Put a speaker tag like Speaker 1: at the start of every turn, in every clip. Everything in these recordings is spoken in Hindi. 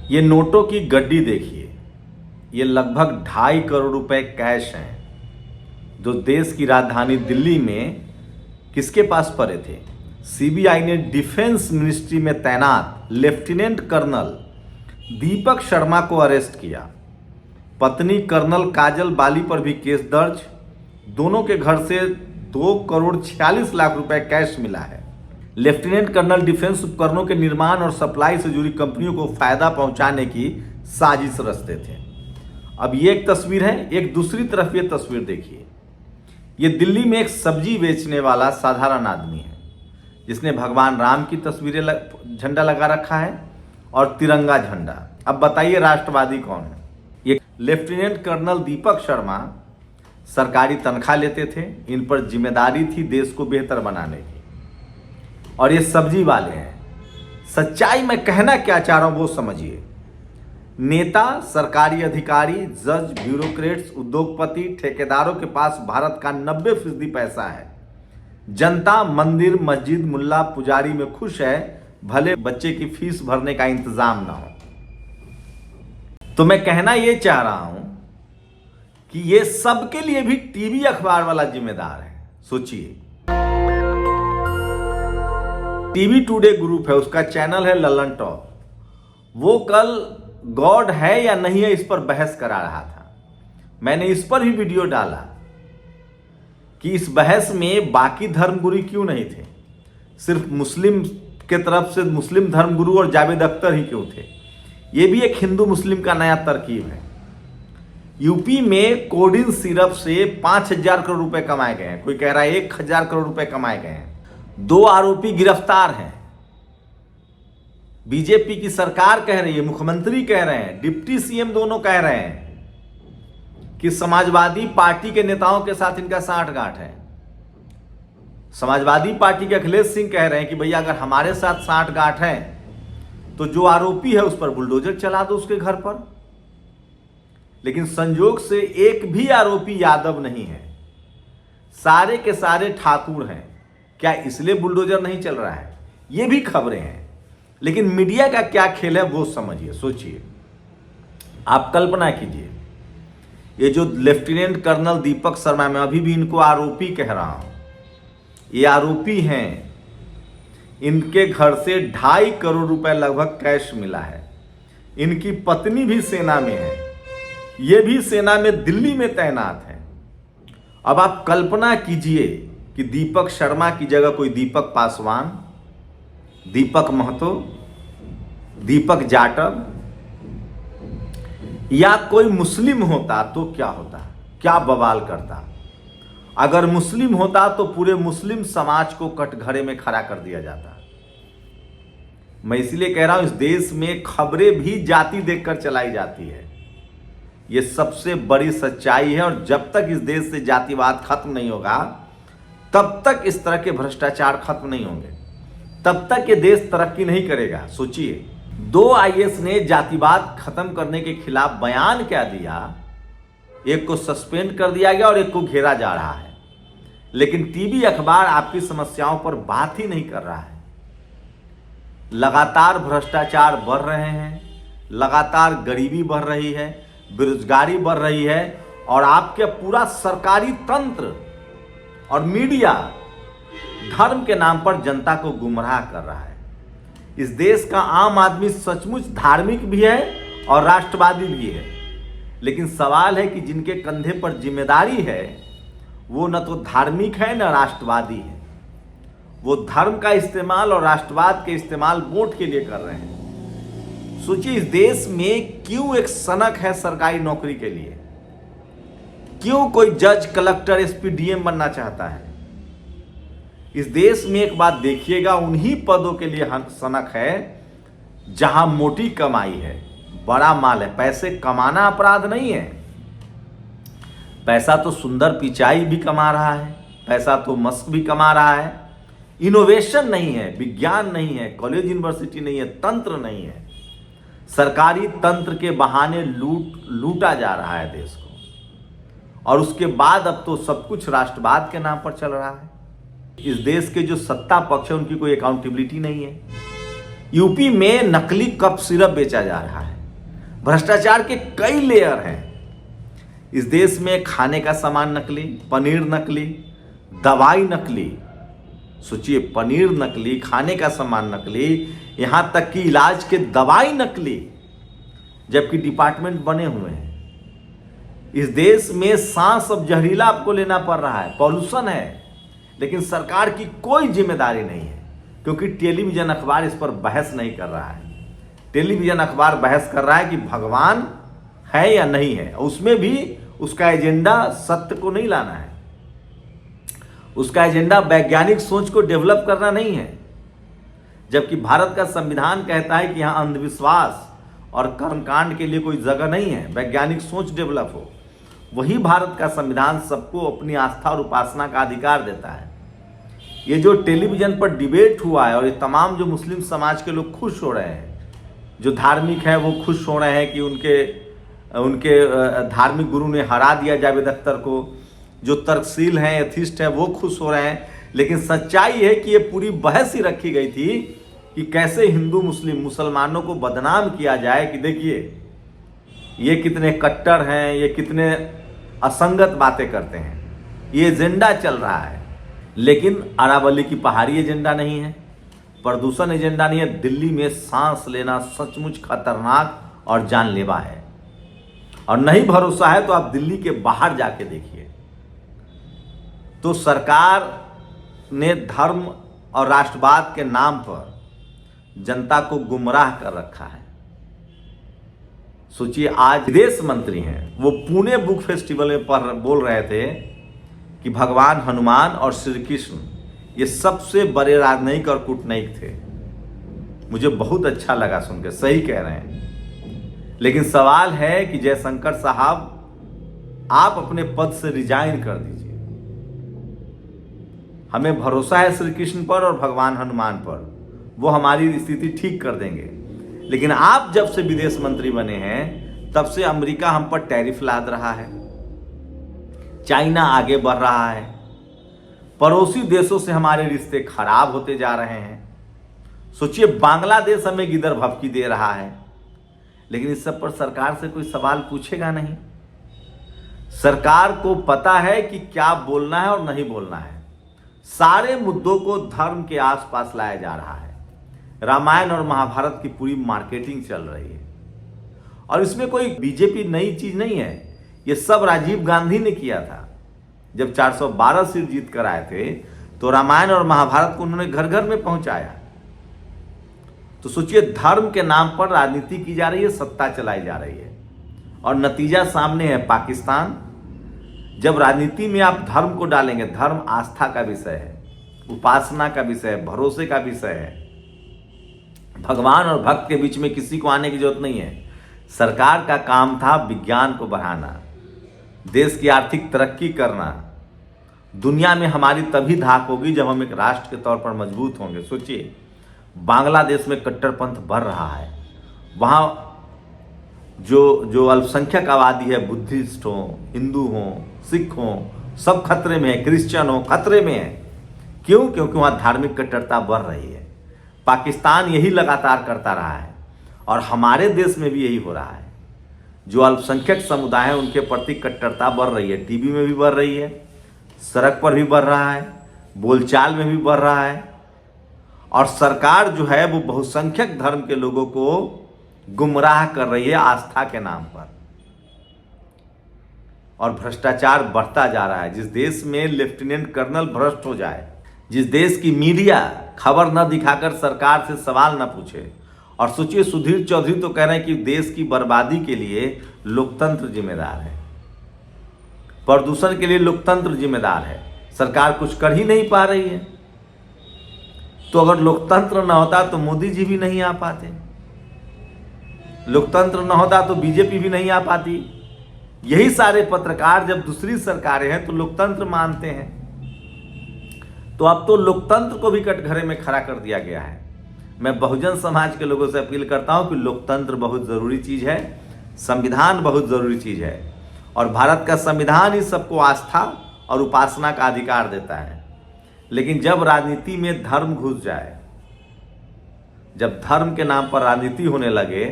Speaker 1: ये नोटों की गड्डी देखिए, ये लगभग 2.5 करोड़ रुपए कैश हैं जो देश की राजधानी दिल्ली में किसके पास पड़े थे। सीबीआई ने डिफेंस मिनिस्ट्री में तैनात लेफ्टिनेंट कर्नल दीपक शर्मा को अरेस्ट किया। पत्नी कर्नल काजल बाली पर भी केस दर्ज। दोनों के घर से 2,46,00,000 रुपए कैश मिला है। लेफ्टिनेंट कर्नल डिफेंस उपकरणों के निर्माण और सप्लाई से जुड़ी कंपनियों को फायदा पहुंचाने की साजिश रचते थे। अब ये एक तस्वीर है, एक दूसरी तरफ ये तस्वीर देखिए। ये दिल्ली में एक सब्जी बेचने वाला साधारण आदमी है जिसने भगवान राम की तस्वीरें झंडा लगा रखा है और तिरंगा झंडा। अब बताइए राष्ट्रवादी कौन है? ये लेफ्टिनेंट कर्नल दीपक शर्मा सरकारी तनख्वाह लेते थे, इन पर जिम्मेदारी थी देश को बेहतर बनाने की। और ये सब्जी वाले हैं। सच्चाई में कहना क्या चाह रहा हूं वो समझिए। नेता, सरकारी अधिकारी, जज, ब्यूरोक्रेट्स, उद्योगपति, ठेकेदारों के पास भारत का 90% पैसा है। जनता मंदिर, मस्जिद, मुल्ला, पुजारी में खुश है, भले बच्चे की फीस भरने का इंतजाम ना हो। तो मैं कहना ये चाह रहा हूं कि ये सबके लिए भी टीवी अखबार वाला जिम्मेदार है। सोचिए, टीवी टुडे ग्रुप है, उसका चैनल है ललन टॉप। वो कल गॉड है या नहीं है इस पर बहस करा रहा था। मैंने इस पर भी वीडियो डाला कि इस बहस में बाकी धर्मगुरु क्यों नहीं थे, सिर्फ मुस्लिम के तरफ से मुस्लिम धर्मगुरु और जावेद अख्तर ही क्यों थे। ये भी एक हिंदू मुस्लिम का नया तरकीब है। यूपी में कोडिन सिरप से 5,000 करोड़ रुपए कमाए गए हैं, कोई कह रहा है 1,000 करोड़ रुपए कमाए गए हैं। 2 आरोपी गिरफ्तार हैं। बीजेपी की सरकार कह रही है, मुख्यमंत्री कह रहे हैं, डिप्टी सीएम दोनों कह रहे हैं कि समाजवादी पार्टी के नेताओं के साथ इनका साठगांठ है। समाजवादी पार्टी के अखिलेश सिंह कह रहे हैं कि भैया अगर हमारे साथ साठगांठ है तो जो आरोपी है उस पर बुलडोजर चला दो उसके घर पर। लेकिन संजोग से एक भी आरोपी यादव नहीं है, सारे के सारे ठाकुर हैं। क्या इसलिए बुलडोजर नहीं चल रहा है? ये भी खबरें हैं। लेकिन मीडिया का क्या खेल है वो समझिए, सोचिए। आप कल्पना कीजिए, ये जो लेफ्टिनेंट कर्नल दीपक शर्मा, मैं अभी भी इनको आरोपी कह रहा हूं, ये आरोपी हैं। इनके घर से 2.5 करोड़ रुपए लगभग कैश मिला है। इनकी पत्नी भी सेना में है, ये भी सेना में दिल्ली में तैनात है। अब आप कल्पना कीजिए कि दीपक शर्मा की जगह कोई दीपक पासवान, दीपक महतो, दीपक जाटव या कोई मुस्लिम होता तो क्या होता, क्या बवाल करता। अगर मुस्लिम होता तो पूरे मुस्लिम समाज को कटघरे में खड़ा कर दिया जाता। मैं इसलिए कह रहा हूं, इस देश में खबरें भी जाति देखकर चलाई जाती है। यह सबसे बड़ी सच्चाई है। और जब तक इस देश से जातिवाद खत्म नहीं होगा तब तक इस तरह के भ्रष्टाचार खत्म नहीं होंगे, तब तक ये देश तरक्की नहीं करेगा। सोचिए, 2 आईएएस ने जातिवाद खत्म करने के खिलाफ बयान क्या दिया, एक को सस्पेंड कर दिया गया और एक को घेरा जा रहा है। लेकिन टीवी अखबार आपकी समस्याओं पर बात ही नहीं कर रहा है। लगातार भ्रष्टाचार बढ़ रहे हैं, लगातार गरीबी बढ़ रही है, बेरोजगारी बढ़ रही है और आपके पूरा सरकारी तंत्र और मीडिया धर्म के नाम पर जनता को गुमराह कर रहा है। इस देश का आम आदमी सचमुच धार्मिक भी है और राष्ट्रवादी भी है। लेकिन सवाल है कि जिनके कंधे पर जिम्मेदारी है वो न तो धार्मिक है न राष्ट्रवादी है। वो धर्म का इस्तेमाल और राष्ट्रवाद के इस्तेमाल वोट के लिए कर रहे हैं। सोचिए, इस देश में क्यों एक सनक है सरकारी नौकरी के लिए? क्यों कोई जज, कलेक्टर, एसपी, डीएम बनना चाहता है? इस देश में एक बात देखिएगा, उन्हीं पदों के लिए सनक है जहां मोटी कमाई है, बड़ा माल है। पैसे कमाना अपराध नहीं है। पैसा तो सुंदर पिचाई भी कमा रहा है, पैसा तो मस्क भी कमा रहा है। इनोवेशन नहीं है, विज्ञान नहीं है, कॉलेज यूनिवर्सिटी नहीं है, तंत्र नहीं है। सरकारी तंत्र के बहाने लूटा जा रहा है देश को। और उसके बाद अब तो सब कुछ राष्ट्रवाद के नाम पर चल रहा है। इस देश के जो सत्ता पक्ष है उनकी कोई अकाउंटेबिलिटी नहीं है। यूपी में नकली कफ सिरप बेचा जा रहा है। भ्रष्टाचार के कई लेयर हैं। इस देश में खाने का सामान नकली, पनीर नकली, दवाई नकली। सोचिए, पनीर नकली, खाने का सामान नकली, यहां तक कि इलाज के दवाई नकली, जबकि डिपार्टमेंट बने हुए हैं। इस देश में सांस अब जहरीला आपको लेना पड़ रहा है, पॉल्यूशन है, लेकिन सरकार की कोई जिम्मेदारी नहीं है, क्योंकि टेलीविजन अखबार इस पर बहस नहीं कर रहा है। टेलीविजन अखबार बहस कर रहा है कि भगवान है या नहीं है। उसमें भी उसका एजेंडा सत्य को नहीं लाना है, उसका एजेंडा वैज्ञानिक सोच को डेवलप करना नहीं है। जबकि भारत का संविधान कहता है कि यहां अंधविश्वास और कर्मकांड के लिए कोई जगह नहीं है, वैज्ञानिक सोच डेवलप हो। वही भारत का संविधान सबको अपनी आस्था और उपासना का अधिकार देता है। ये जो टेलीविजन पर डिबेट हुआ है और ये तमाम जो मुस्लिम समाज के लोग खुश हो रहे हैं, जो धार्मिक है वो खुश हो रहे हैं कि उनके धार्मिक गुरु ने हरा दिया जावेद अख्तर को, जो तर्कशील हैं, एथिस्ट हैं, वो खुश हो रहे हैं। लेकिन सच्चाई है कि ये पूरी बहस ही रखी गई थी कि कैसे हिंदू मुस्लिम मुसलमानों को बदनाम किया जाए कि देखिए ये कितने कट्टर हैं, ये कितने असंगत बातें करते हैं। ये एजेंडा चल रहा है। लेकिन अरावली की पहाड़ी एजेंडा नहीं है, प्रदूषण एजेंडा नहीं है। दिल्ली में सांस लेना सचमुच खतरनाक और जानलेवा है। और नहीं भरोसा है तो आप दिल्ली के बाहर जाके देखिए, तो सरकार ने धर्म और राष्ट्रवाद के नाम पर जनता को गुमराह कर रखा है। सोचिए, आज विदेश मंत्री हैं, वो पुणे बुक फेस्टिवल में बोल रहे थे कि भगवान हनुमान और श्री कृष्ण ये सबसे बड़े राजनयिक और कूटनीतिक थे। मुझे बहुत अच्छा लगा सुन के, सही कह रहे हैं। लेकिन सवाल है कि जयशंकर साहब, आप अपने पद से रिजाइन कर दीजिए। हमें भरोसा है श्री कृष्ण पर और भगवान हनुमान पर, वो हमारी स्थिति ठीक कर देंगे। लेकिन आप जब से विदेश मंत्री बने हैं तब से अमेरिका हम पर टैरिफ लाद रहा है, चाइना आगे बढ़ रहा है, पड़ोसी देशों से हमारे रिश्ते खराब होते जा रहे हैं। सोचिए, बांग्लादेश हमें गिदर भभकी दे रहा है, लेकिन इस सब पर सरकार से कोई सवाल पूछेगा नहीं। सरकार को पता है कि क्या बोलना है और नहीं बोलना है। सारे मुद्दों को धर्म के आसपास लाया जा रहा है। रामायण और महाभारत की पूरी मार्केटिंग चल रही है, और इसमें कोई बीजेपी नई चीज नहीं है। ये सब राजीव गांधी ने किया था। जब 412 सीट जीत कर आए थे तो रामायण और महाभारत को उन्होंने घर घर में पहुंचाया। तो सोचिए, धर्म के नाम पर राजनीति की जा रही है, सत्ता चलाई जा रही है, और नतीजा सामने है। पाकिस्तान, जब राजनीति में आप धर्म को डालेंगे, धर्म आस्था का विषय है, उपासना का विषय है, भरोसे का विषय है। भगवान और भक्त के बीच में किसी को आने की जरूरत नहीं है। सरकार का काम था विज्ञान को बढ़ाना, देश की आर्थिक तरक्की करना। दुनिया में हमारी तभी धाक होगी जब हम एक राष्ट्र के तौर पर मजबूत होंगे। सोचिए, बांग्लादेश में कट्टरपंथ बढ़ रहा है। वहाँ जो अल्पसंख्यक आबादी है, बुद्धिस्ट हो, हिंदू हो, सिख हो, सब खतरे में है, क्रिश्चियन हो खतरे में है। क्यों? क्योंकि वहाँ धार्मिक कट्टरता बढ़ रही है। पाकिस्तान यही लगातार करता रहा है, और हमारे देश में भी यही हो रहा है। जो अल्पसंख्यक समुदाय है उनके प्रति कट्टरता बढ़ रही है। टीवी में भी बढ़ रही है, सड़क पर भी बढ़ रहा है, बोलचाल में भी बढ़ रहा है। और सरकार जो है वो बहुसंख्यक धर्म के लोगों को गुमराह कर रही है आस्था के नाम पर, और भ्रष्टाचार बढ़ता जा रहा है। जिस देश में लेफ्टिनेंट कर्नल भ्रष्ट हो जाए, जिस देश की मीडिया खबर न दिखाकर सरकार से सवाल न पूछे, और सोचिए, सुधीर चौधरी तो कह रहे हैं कि देश की बर्बादी के लिए लोकतंत्र जिम्मेदार है, प्रदूषण के लिए लोकतंत्र जिम्मेदार है। सरकार कुछ कर ही नहीं पा रही है। तो अगर लोकतंत्र न होता तो मोदी जी भी नहीं आ पाते, लोकतंत्र न होता तो बीजेपी भी नहीं आ पाती। यही सारे पत्रकार जब दूसरी सरकारें हैं तो लोकतंत्र मानते हैं। तो अब तो लोकतंत्र को भी कटघरे में खड़ा कर दिया गया है। मैं बहुजन समाज के लोगों से अपील करता हूं कि लोकतंत्र बहुत ज़रूरी चीज़ है, संविधान बहुत ज़रूरी चीज़ है, और भारत का संविधान ही सबको आस्था और उपासना का अधिकार देता है। लेकिन जब राजनीति में धर्म घुस जाए, जब धर्म के नाम पर राजनीति होने लगे,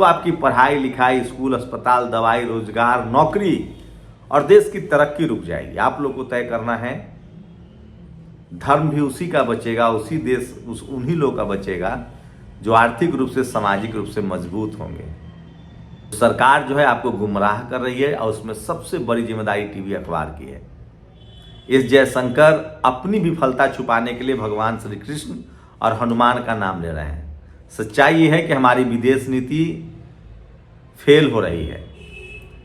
Speaker 1: तो आपकी पढ़ाई लिखाई, स्कूल, अस्पताल, दवाई, रोजगार, नौकरी और देश की तरक्की रुक जाएगी। आप लोग को तय करना है। धर्म भी उसी का बचेगा, उसी देश उन्हीं लोग का बचेगा जो आर्थिक रूप से, सामाजिक रूप से मजबूत होंगे। सरकार जो है आपको गुमराह कर रही है और उसमें सबसे बड़ी जिम्मेदारी टीवी अखबार की है। एस जयशंकर अपनी विफलता छुपाने के लिए भगवान श्री कृष्ण और हनुमान का नाम ले रहे हैं। सच्चाई ये है कि हमारी विदेश नीति फेल हो रही है।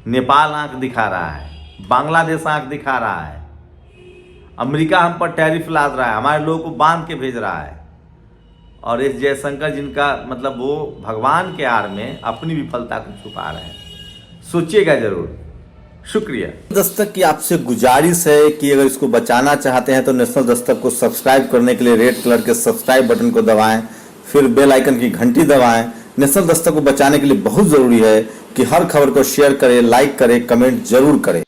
Speaker 1: नेपाल आंख दिखा रहा है, बांग्लादेश आंख दिखा रहा है, अमेरिका हम पर टैरिफ लाद रहा है, हमारे लोगों को बांध के भेज रहा है। और एस जयशंकर जिनका मतलब वो भगवान के आड़ में अपनी विफलता को छुपा रहे हैं। सोचिएगा जरूर। शुक्रिया। दस्तक की आपसे गुजारिश है कि अगर इसको बचाना चाहते हैं तो नेशनल दस्तक को सब्सक्राइब करने के लिए रेड कलर के सब्सक्राइब बटन को दबाएं, फिर बेल आइकन की घंटी दबाएं। नेशनल दस्तक को बचाने के लिए बहुत जरूरी है कि हर खबर को शेयर करें, लाइक करें, कमेंट जरूर करें।